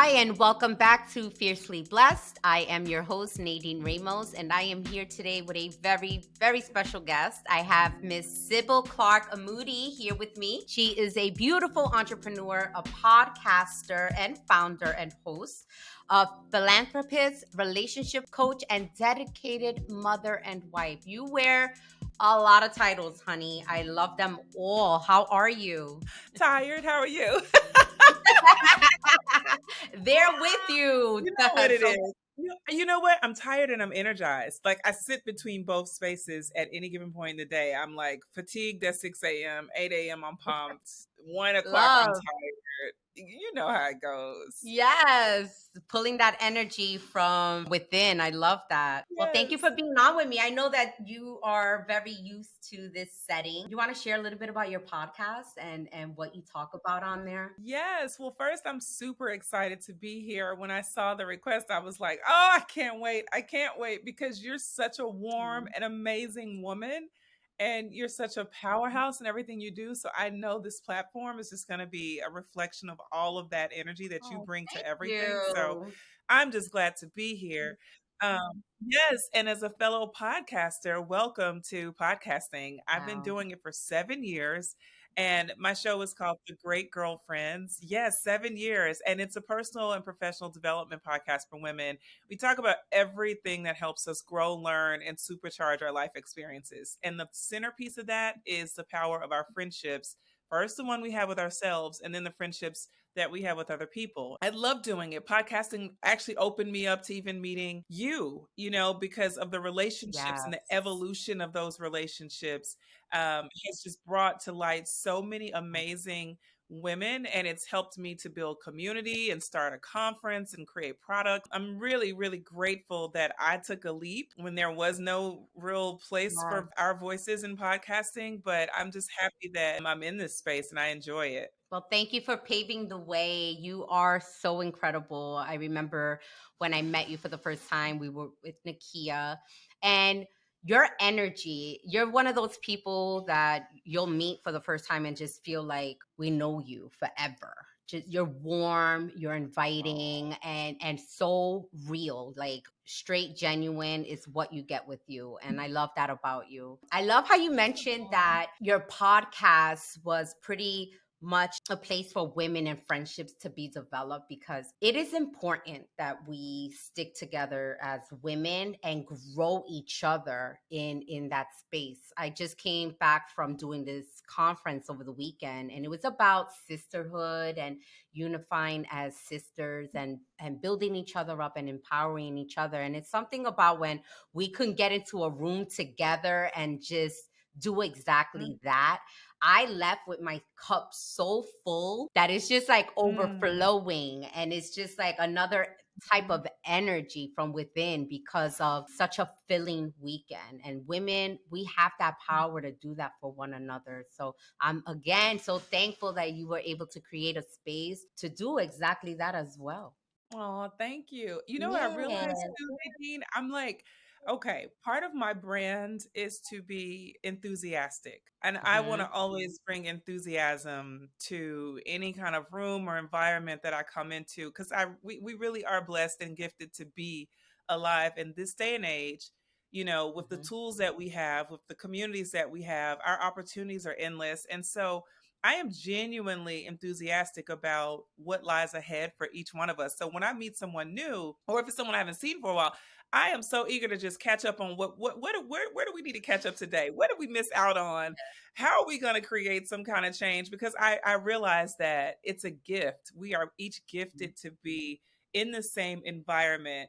Hi, and welcome back to Fiercely Blessed. I am your host, Nadine Ramos, and I am here today with a very, very special guest. I have Miss Sybil Clark Amudi here with me. She is a beautiful entrepreneur, a podcaster, and founder and host, a philanthropist, relationship coach, and dedicated mother and wife. You wear a lot of titles, honey. I love them all. How are you? Tired. How are you? They're with you. You know what it So is. You know what? I'm tired and I'm energized. Like I sit between both spaces at any given point in the day. I'm like fatigued at 6 a.m., 8 a.m. I'm pumped. 1 o'clock I'm love. tired. You know how it goes. Yes, pulling that energy from within. I love that. Well, thank you for Yes. being on with me. I know that you are very used to this setting. You want to share a little bit about your podcast and what you talk about on there? Yes. Well, first, I'm super excited to be here. When I saw the request, I was like, oh, I can't wait. I can't wait because you're such a warm Mm. and amazing woman. And you're such a powerhouse in everything you do. So I know this platform is just going to be a reflection of all of that energy that you Oh, bring to thank everything. So you. I'm just glad to be here. Yes. And as a fellow podcaster, welcome to podcasting. I've been Wow. doing it for 7 years. And my show is called The Great Girlfriends. Yes, 7 years. And it's a personal and professional development podcast for women. We talk about everything that helps us grow, learn, and supercharge our life experiences. And the centerpiece of that is the power of our friendships. First, the one we have with ourselves, and then the friendships that we have with other people. I love doing it. Podcasting actually opened me up to even meeting you, because of the relationships and the Yes. evolution of those relationships has just brought to light so many amazing women, and it's helped me to build community and start a conference and create product. I'm really, really grateful that I took a leap when there was no real place Yes. for our voices in podcasting, but I'm just happy that I'm in this space and I enjoy it. Well, thank you for paving the way. You are so incredible. I remember when I met you for the first time, we were with Nakia, and your energy, you're one of those people that you'll meet for the first time and just feel like we know you forever. Just you're warm, you're inviting, and so real, like straight genuine is what you get with you. And I love that about you. I love how you mentioned Aw. that your podcast was pretty much a place for women and friendships to be developed, because it is important that we stick together as women and grow each other in that space. I just came back from doing this conference over the weekend, and it was about sisterhood and unifying as sisters and building each other up and empowering each other. And it's something about when we can get into a room together and just do exactly that. I left with my cup so full that it's just like Mm. overflowing. And it's just like another type Mhm. of energy from within because of such a filling weekend. And women, we have that power to do that for one another. So I'm again so thankful that you were able to create a space to do exactly that as well. Oh, thank you. You know what I Yeah. realized too, Nadine? I'm like, okay, part of my brand is to be enthusiastic. And I want to Mhm. always bring enthusiasm to any kind of room or environment that I come into because we really are blessed and gifted to be alive in this day and age. With the Mhm. tools that we have, with the communities that we have, our opportunities are endless. And so I am genuinely enthusiastic about what lies ahead for each one of us. So when I meet someone new, or if it's someone I haven't seen for a while, I am so eager to just catch up on where do we need to catch up today? What did we miss out on? How are we going to create some kind of change? Because I realize that it's a gift. We are each gifted to be in the same environment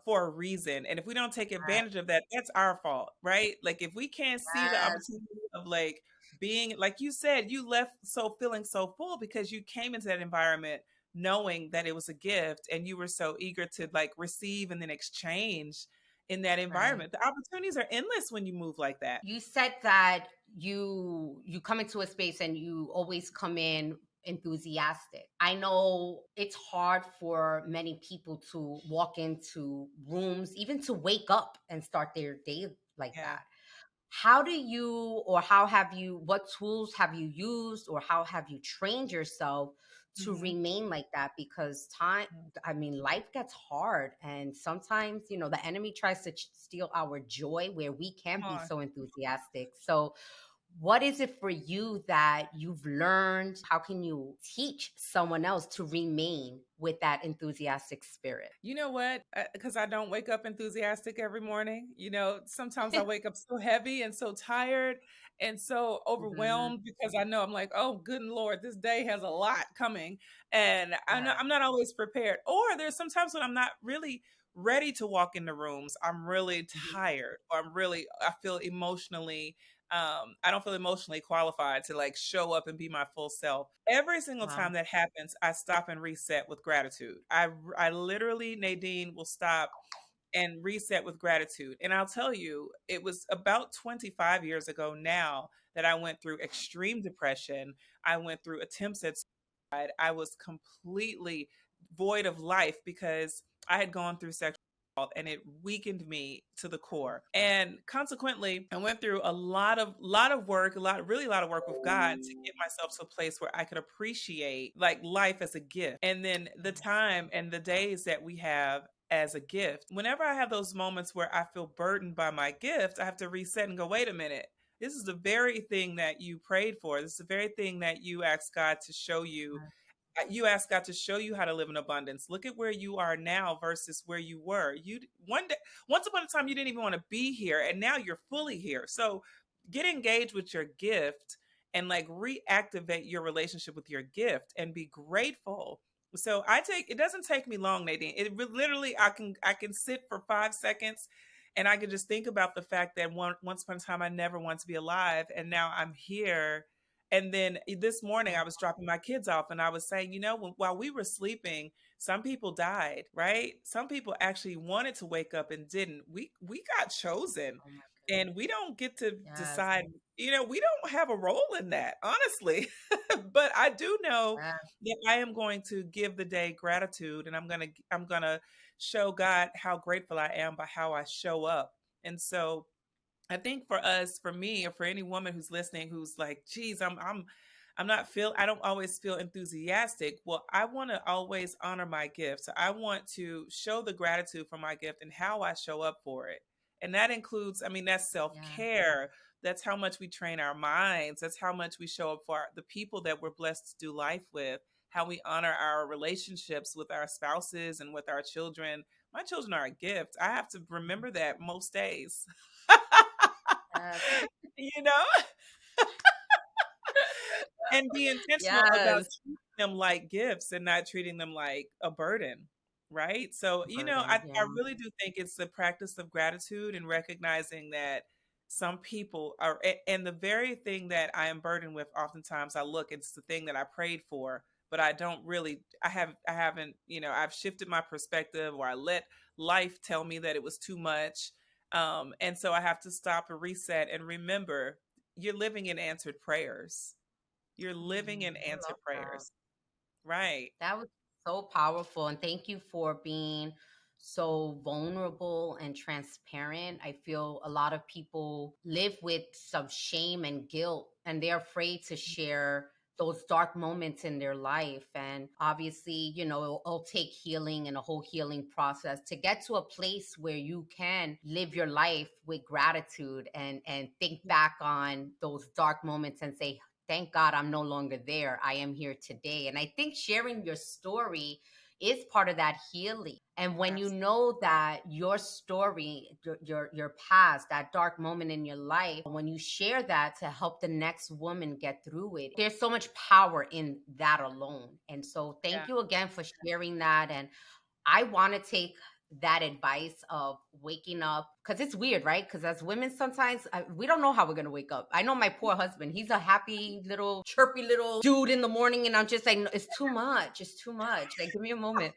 for a reason. And if we don't take advantage of that, that's our fault, right? Like if we can't see the Yes. opportunity of like being like you said, you left so feeling so full because you came into that environment knowing that it was a gift and you were so eager to like receive and then exchange in that Right. environment. The opportunities are endless when you move like that. You said that you come into a space and you always come in enthusiastic. I know it's hard for many people to walk into rooms, even to wake up and start their day like Yeah. that. how do you, or how have you, what tools have you used, or how have you trained yourself to Mm-hmm. remain like that? Because time, I mean, life gets hard, and sometimes, the enemy tries to steal our joy where we can Come be on. so enthusiastic. So what is it for you that you've learned? How can you teach someone else to remain with that enthusiastic spirit? You know what? Because I don't wake up enthusiastic every morning. Sometimes I wake up so heavy and so tired and so Mhm. overwhelmed because I know I'm like, oh, good Lord, this day has a lot coming. And Yes. I'm not always prepared. Or there's sometimes when I'm not really ready to walk into rooms. I'm really Mhm. tired, or I feel emotionally I don't feel emotionally qualified to like show up and be my full self. Every single Wow. time that happens, I stop and reset with gratitude. I literally, Nadine, will stop and reset with gratitude. And I'll tell you, it was about 25 years ago now that I went through extreme depression. I went through attempts at suicide. I was completely void of life because I had gone through sexual assault and it weakened me to the core. And consequently, I went through a lot of work, a lot of work with God to get myself to a place where I could appreciate like life as a gift. And then the Yes. time and the days that we have as a gift. Whenever I have those moments where I feel burdened by my gift, I have to reset and go, wait a minute. This is the very thing that you prayed for. This is the very thing that you asked God to show you. You asked God to show you how to live in abundance. Look at where you are now versus where you were. You one day, once upon a time, you didn't even want to be here, and now you're fully here. So get engaged with your gift and like reactivate your relationship with your gift and be grateful. So it doesn't take me long, Nadine. Literally I can sit for 5 seconds and I can just think about the fact that once upon a time I never wanted to be alive, and now I'm here. And then this morning I was dropping my kids off and I was saying, while we were sleeping, some people died, right? Some people actually wanted to wake up and didn't. We got chosen, Oh my and goodness. we don't get to Yes. decide, we don't have a role in that, honestly. But I do know Yeah. that I am going to give the day gratitude, and I'm going to show God how grateful I am by how I show up. And so I think for us, for me, or for any woman who's listening, who's like, geez, I don't always feel enthusiastic. Well, I want to always honor my gift. So I want to show the gratitude for my gift and how I show up for it. And that includes, I mean, that's self Yeah. care. That's how much we train our minds. That's how much we show up for the people that we're blessed to do life with, how we honor our relationships with our spouses and with our children. My children are a gift. I have to remember that most days. Yes. you know, and be intentional about Yes. treating them like gifts and not treating them like a burden. Right. So, Burden. I Yeah. really do think it's the practice of gratitude and recognizing that some people are, and the very thing that I am burdened with, oftentimes I look, it's the thing that I prayed for, but I don't really, I haven't, I've shifted my perspective, or I let life tell me that it was too much. And so I have to stop and reset and remember you're living in answered prayers. You're living in I answered love that. prayers. Right. That was so powerful. And thank you for being so vulnerable and transparent. I feel a lot of people live with some shame and guilt, and they're afraid to share those dark moments in their life. And obviously, it'll take healing and a whole healing process to get to a place where you can live your life with gratitude and think back on those dark moments and say, thank God I'm no longer there. I am here today. And I think sharing your story is part of that healing. And when you Absolutely. know that your story, your past, that dark moment in your life, when you share that to help the next woman get through it, there's so much power in that alone. And so Yeah. thank you again for sharing that. And I want to take that advice of waking up, because it's weird, right? Because as women, sometimes we don't know how we're going to wake up. I know my poor husband, he's a happy little, chirpy little dude in the morning. And I'm just like, "No, it's too much. It's too much. Like, give me a moment."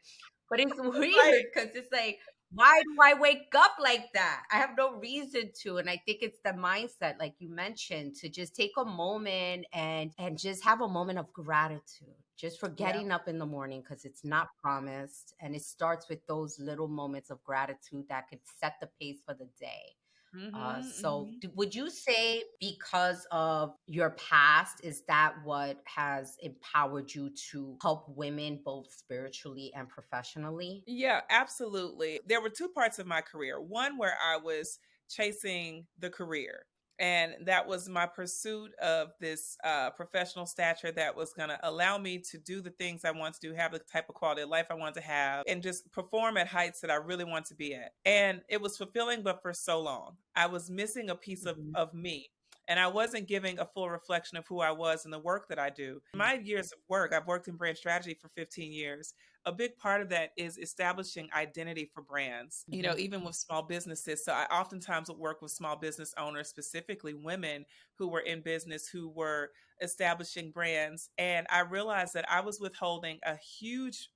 But it's Right. weird because it's like, why do I wake up like that? I have no reason to. And I think it's the mindset, like you mentioned, to just take a moment and just have a moment of gratitude, just for Yeah. getting up in the morning, because it's not promised. And it starts with those little moments of gratitude that could set the pace for the day. Mm-hmm, So, mm-hmm. would you say because of your past, is that what has empowered you to help women both spiritually and professionally? Yeah, absolutely. There were two parts of my career. One where I was chasing the career, and that was my pursuit of this professional stature that was going to allow me to do the things I want to do, have the type of quality of life I want to have, and just perform at heights that I really want to be at. And it was fulfilling, but for so long, I was missing a piece Mhm, of me. And I wasn't giving a full reflection of who I was and the work that I do. My years of work, I've worked in brand strategy for 15 years. A big part of that is establishing identity for brands, mhm, even with small businesses. So I oftentimes would work with small business owners, specifically women who were in business, who were establishing brands. And I realized that I was withholding a huge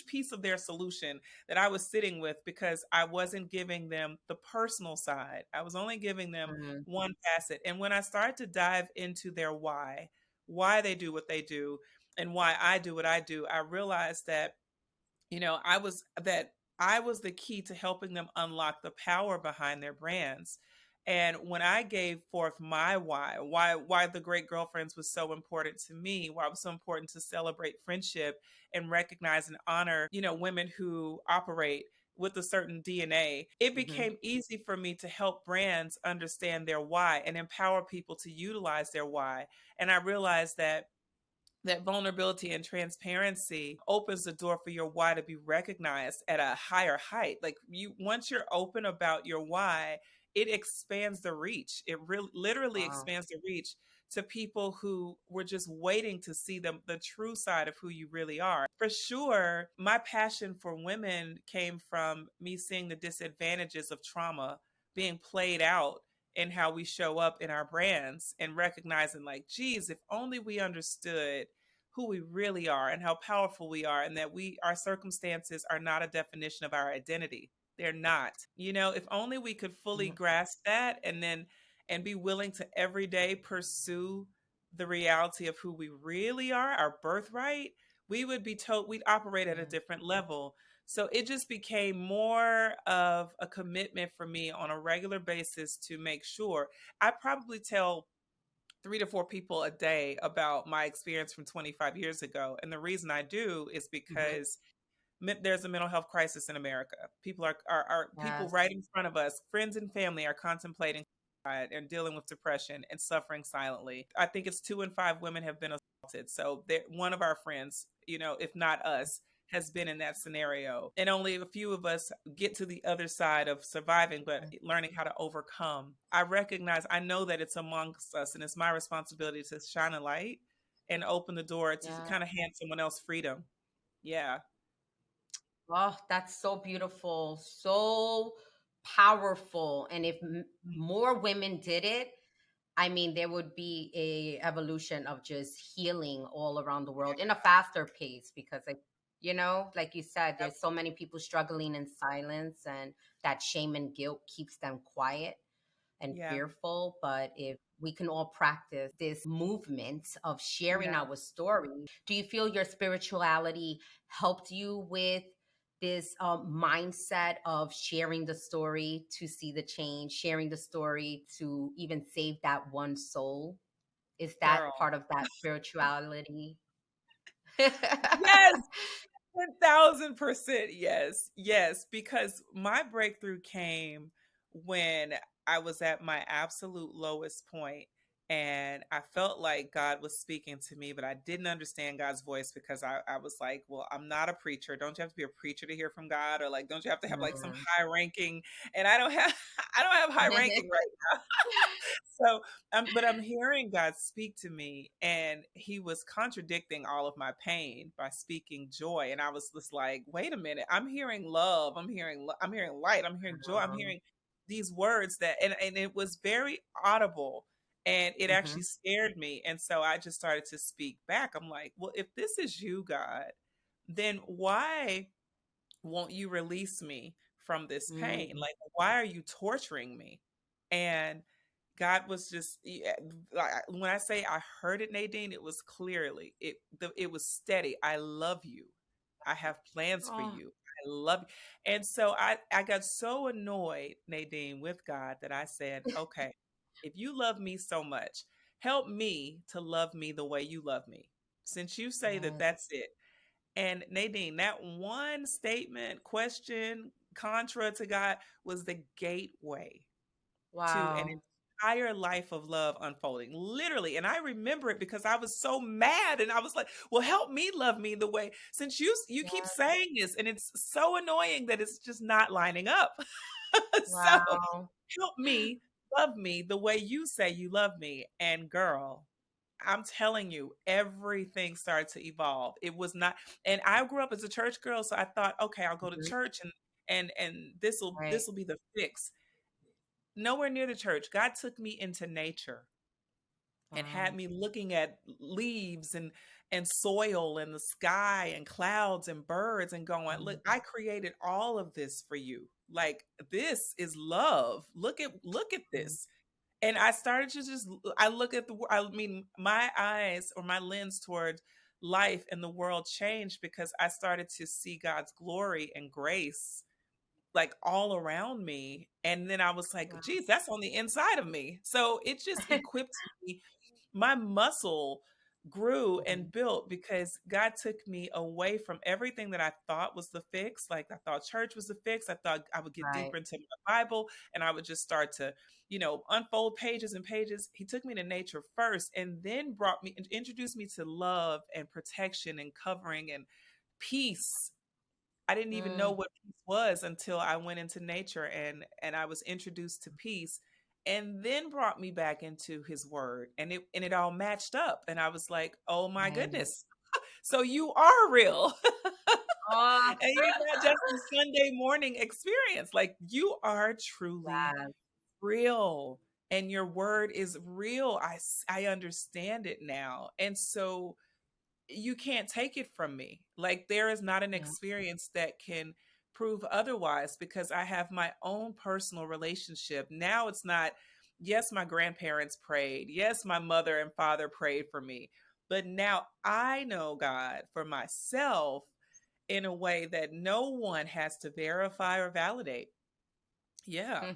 piece of their solution that I was sitting with because I wasn't giving them the personal side. I was only giving them mhm, one facet. And when I started to dive into their why they do what they do, and why I do what I do, I realized that I was the key to helping them unlock the power behind their brands. And when I gave forth my why the great girlfriends was so important to me, why it was so important to celebrate friendship and recognize and honor, women who operate with a certain DNA, it mhm, became easy for me to help brands understand their why and empower people to utilize their why. And I realized that vulnerability and transparency opens the door for your why to be recognized at a higher height. Like, you, once you're open about your why, it expands the reach. It really literally wow. expands the reach to people who were just waiting to see the true side of who you really are. For sure, my passion for women came from me seeing the disadvantages of trauma being played out in how we show up in our brands, and recognizing, like, geez, if only we understood who we really are and how powerful we are, and that our circumstances are not a definition of our identity. They're not. If only we could fully Mhm, grasp that, and be willing to every day pursue the reality of who we really are, our birthright, we'd operate at a mhm, different level. So it just became more of a commitment for me on a regular basis to make sure I probably tell 3 to 4 people a day about my experience from 25 years ago. And the reason I do is mhm. because there's a mental health crisis in America. People are people Yes. right in front of us, friends and family are contemplating suicide and dealing with depression and suffering silently. I think it's 2 in 5 women have been assaulted. So one of our friends, if not us, has been in that scenario. And only a few of us get to the other side of surviving, but learning how to overcome. I know that it's amongst us, and it's my responsibility to shine a light and open the door to Yeah. kind of hand someone else freedom. Yeah. Oh, that's so beautiful, so powerful. And if more women did it, I mean, there would be a evolution of just healing all around the world in a faster pace because, like, like you said, there's so many people struggling in silence, and that shame and guilt keeps them quiet and Yeah. fearful. But if we can all practice this movement of sharing Yeah. our story, do you feel your spirituality helped you with this mindset of sharing the story to see the change, sharing the story to even save that one soul? Is that Girl. part of that spirituality? Yes, 1000% yes. Yes, because my breakthrough came when I was at my absolute lowest point, and I felt like God was speaking to me, but I didn't understand God's voice because I was like, well, I'm not a preacher. Don't you have to be a preacher to hear from God? Or, like, don't you have to have like some Mm. high ranking? And I don't have I don't have high ranking right now. So, but I'm hearing God speak to me, and He was contradicting all of my pain by speaking joy. And I was just like, wait a minute, I'm hearing love, I'm hearing light, I'm hearing joy, I'm Um, hearing these words and it was very audible, and it actually mhm, scared me. And so I just started to speak back. I'm like, well, if this is you, God, then why won't you release me from this pain? mm, Like, why are you torturing me? And God was just, like, when I say I heard it, Nadine, it was clearly, it was steady. I love you. I have plans for oh, you. I love you. And so I got so annoyed, Nadine, with God that I said, okay, if you love me so much, help me to love me the way you love me. Since you say that Yes. that's it. And Nadine, that one statement, question, contra to God was the gateway to an Wow. entire life of love unfolding, literally. And I remember it because I was so mad, and I was like, well, help me love me the way, since you keep Yeah. saying this, and it's so annoying that it's just not lining up. So Wow. help me love me the way you say you love me. And girl, I'm telling you, everything started to evolve. It was not, and I grew up as a church girl, so I thought, okay, I'll go to Mhm. church, and this Right. will be the fix. Nowhere near the church. God took me into nature and had Wow. me looking at leaves and soil and the sky and clouds and birds and going, look, I created all of this for you. Like, this is love. Look at Mhm. this. And I started to just, I look at I mean, my eyes or my lens towards life and the world changed because I started to see God's glory and grace like all around me. And then I was like, Wow. geez, that's on the inside of me. So it just equipped me. My muscle grew Mhm. and built because God took me away from everything that I thought was the fix. Like, I thought church was the fix. I thought I would get Right. deeper into my Bible and I would just start to, unfold pages and pages. He took me to nature first and then introduced me to love and protection and covering and peace. I didn't even know Mm. what peace was until I went into nature and I was introduced to peace, and then brought me back into his word, and it all matched up, and I was like, "Oh my Right. goodness. So you are real." Oh, And you're not just a Sunday morning experience. Like, you are truly yes. real, and your word is real. I understand it now. And so you can't take it from me. Like, there is not an Yeah. experience that can prove otherwise because I have my own personal relationship. Now it's not, yes, my grandparents prayed. Yes, my mother and father prayed for me. But now I know God for myself in a way that no one has to verify or validate. Yeah.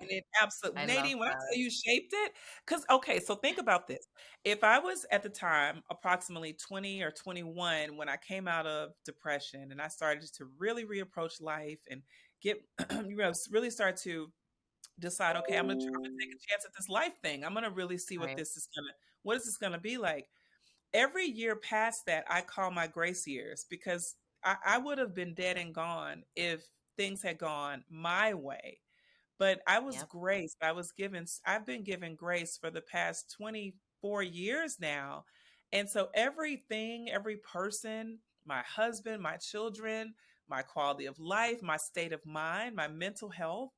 And it absolutely, I love Nadine, when I that. tell you shaped it, because, okay, so think about this. If I was at the time approximately 20 or 21 when I came out of depression and I started to really reapproach life and get, really start to decide, okay, I'm gonna take a chance at this life thing. I'm gonna really see Right. what is this gonna be like? Every year past that, I call my grace years because I would have been dead and gone if things had gone my way, but I was Yep. graced. I've been given grace for the past 24 years now. And so everything, every person, my husband, my children, my quality of life, my state of mind, my mental health,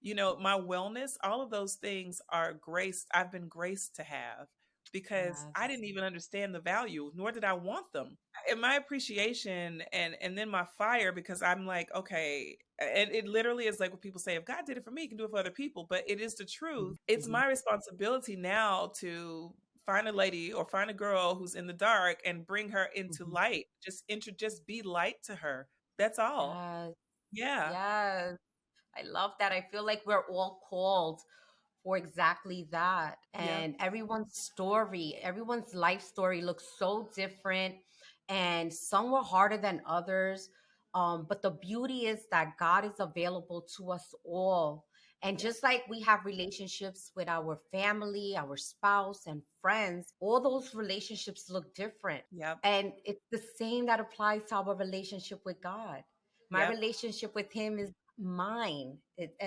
my wellness, all of those things are graced. I've been graced to have because I Yes. didn't even understand the value, nor did I want them. And my appreciation and then my fire, because I'm like, okay, and it literally is like what people say, if God did it for me, he can do it for other people. But it is the truth. It's Mhm. my responsibility now to find a lady or find a girl who's in the dark and bring her into Mhm. light. Just be light to her. That's all. Yes. Yeah. Yes. I love that. I feel like we're all called for exactly that. Yep. And everyone's story, everyone's life story looks so different. And some were harder than others. But the beauty is that God is available to us all. And Yep. just like we have relationships with our family, our spouse, and friends, all those relationships look different. Yep. And it's the same that applies to our relationship with God. My Yep. relationship with Him is mine,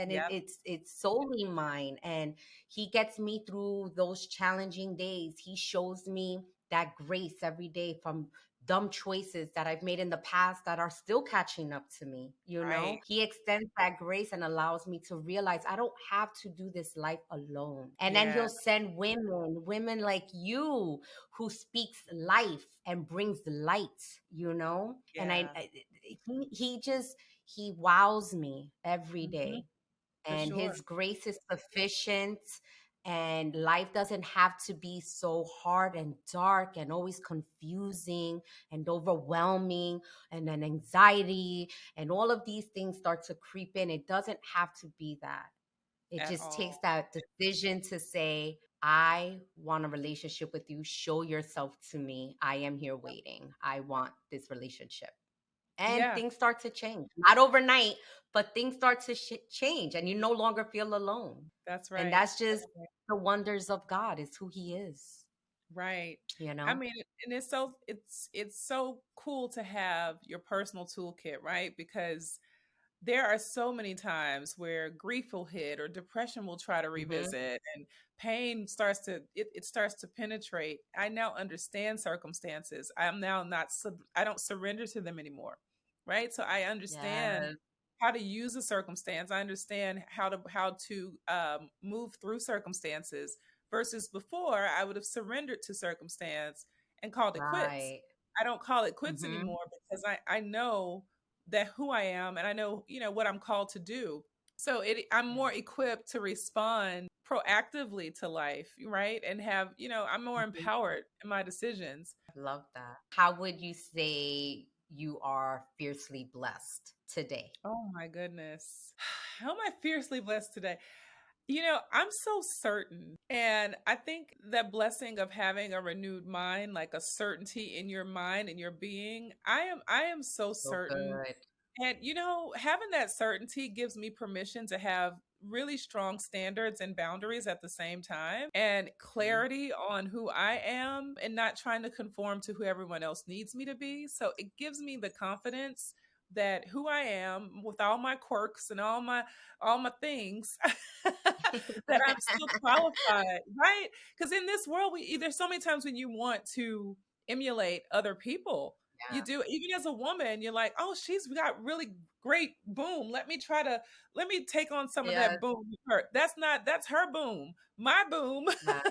Yep. it's solely mine, and He gets me through those challenging days. He shows me that grace every day from dumb choices that I've made in the past that are still catching up to me. Right. He extends that grace and allows me to realize I don't have to do this life alone. And then Yeah. He'll send women like you, who speaks life and brings light. And Yeah. he just he wows me every Hmm. day, For and sure. His grace is sufficient. And life doesn't have to be so hard and dark and always confusing and overwhelming, and then anxiety and all of these things start to creep in. It doesn't have to be that. It At just takes all. that decision to say, I want a relationship with you. Show yourself to me. I am here waiting. I want this relationship. And Yeah, things start to change. Not overnight, but things start to change and you no longer feel alone. that's And right. that's just the wonders of God, is who he is, Right. you I know? mean, and it's so cool to have your personal toolkit, right? Because there are so many times where grief will hit or depression will try to Hmm. revisit, and pain starts to it starts to penetrate. I now understand circumstances. I'm now not I don't surrender to them anymore. Right? So I understand Yes. how to use a circumstance. I understand how to move through circumstances versus before I would have surrendered to circumstance and called it quits. Right. I don't call it quits Hmm. anymore because I know that who I am, and I know, what I'm called to do. So I'm more Yes. equipped to respond proactively to life, right? And have, I'm more Hmm. empowered in my decisions. Love that. How would you say you are fiercely blessed today? Oh my goodness. How am I fiercely blessed today? I'm so certain. And I think that blessing of having a renewed mind, like a certainty in your mind and your being, I am so So certain. good. And having that certainty gives me permission to have really strong standards and boundaries at the same time, and Mhm. clarity on who I am and not trying to conform to who everyone else needs me to be. So it gives me the confidence that who I am, with all my quirks and all my things, that I'm still qualified, right? Because in this world, there's so many times when you want to emulate other people. You Yeah. do, even as a woman, you're like, oh, she's got really great boom. Let me take on some of that Yes. boom with her. That's her boom. My boom Yeah.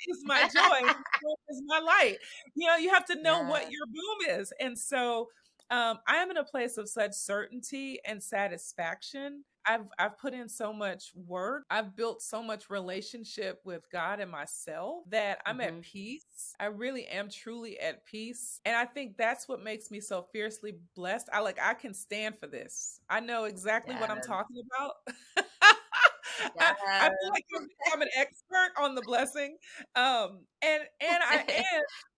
is my joy. My boom is my light. You have to know what Yes. your boom is. And so I am in a place of such certainty and satisfaction. I've put in so much work. I've built so much relationship with God and myself that I'm at Hmm. peace. I really am truly at peace. And I think that's what makes me so fiercely blessed. I can stand for this. I know exactly what I'm Yes. talking about. I feel Yes. like I'm an expert on the blessing. And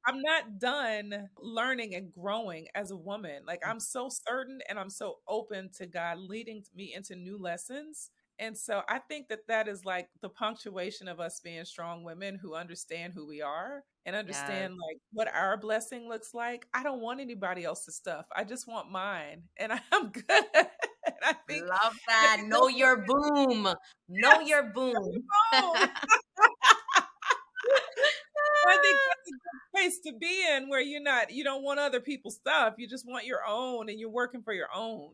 I'm not done learning and growing as a woman. Like, I'm so certain and I'm so open to God leading me into new lessons. And so I think that that is like the punctuation of us being strong women who understand who we are and Yes. understand like what our blessing looks like. I don't want anybody else's stuff. I just want mine, and I'm good. And Love I that. think Know that's what your boom. Know yes, your boom. home. I think that's a good place to be in, where you don't want other people's stuff. You just want your own, and you're working for your own.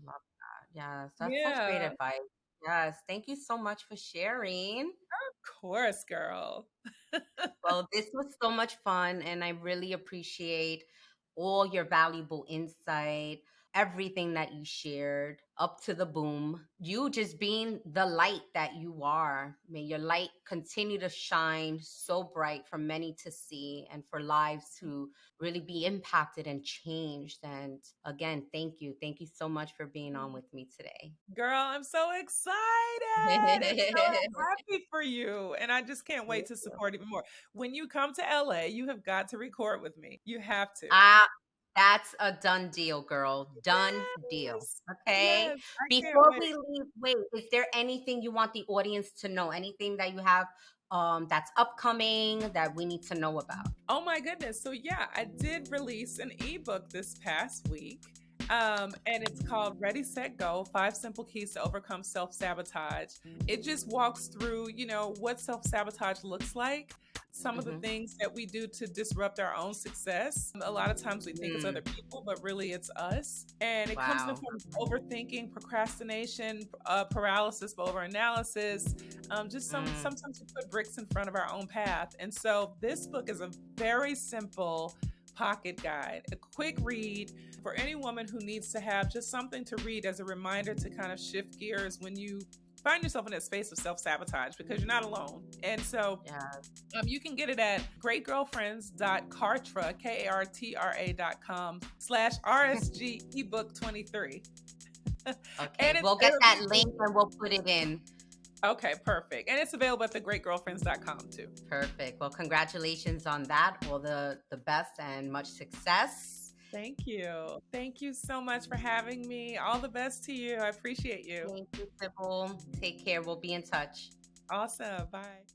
Love that. Yes. That's such great Yeah, advice. Yes. Thank you so much for sharing. of course, girl. Well, this was so much fun, and I really appreciate all your valuable insight, everything that you shared, up to the boom. You just being the light that you are. May your light continue to shine so bright for many to see and for lives to really be impacted and changed. And again, thank you. Thank you so much for being on with me today. Girl, I'm so excited and so happy for you. And I just can't wait Thank to you. support even more. When you come to LA, you have got to record with me. You have to. Ah, that's a done deal, girl. Done deal. Yes. Okay. Yes. I can't Before wait. we leave, wait, is there anything you want the audience to know? Anything that you have that's upcoming that we need to know about? Oh my goodness. So yeah, I did release an ebook this past week. And it's called Ready, Set, Go: 5 Simple Keys to Overcome Self-Sabotage. It just walks through, what self-sabotage looks like, some of the Hmm. things that we do to disrupt our own success. A lot of times we think it's other Mm, people, but really it's us. And it comes in the wow. form of overthinking, procrastination, paralysis, overanalysis, just Mm, sometimes we put bricks in front of our own path. And so this book is a very simple pocket guide, a quick read for any woman who needs to have just something to read as a reminder to kind of shift gears when you find yourself in that space of self-sabotage, because you're not alone. And so Yeah. you can get it at greatgirlfriends.kartra, KARTRA.com/RSG ebook 23. Okay. We'll get that link and we'll put it in. Okay, perfect. And it's available at thegreatgirlfriends.com too. Perfect. Well, congratulations on that. All the best and much success. Thank you. Thank you so much for having me. All the best to you. I appreciate you. Thank you, Sybil. Take care. We'll be in touch. Awesome. Bye.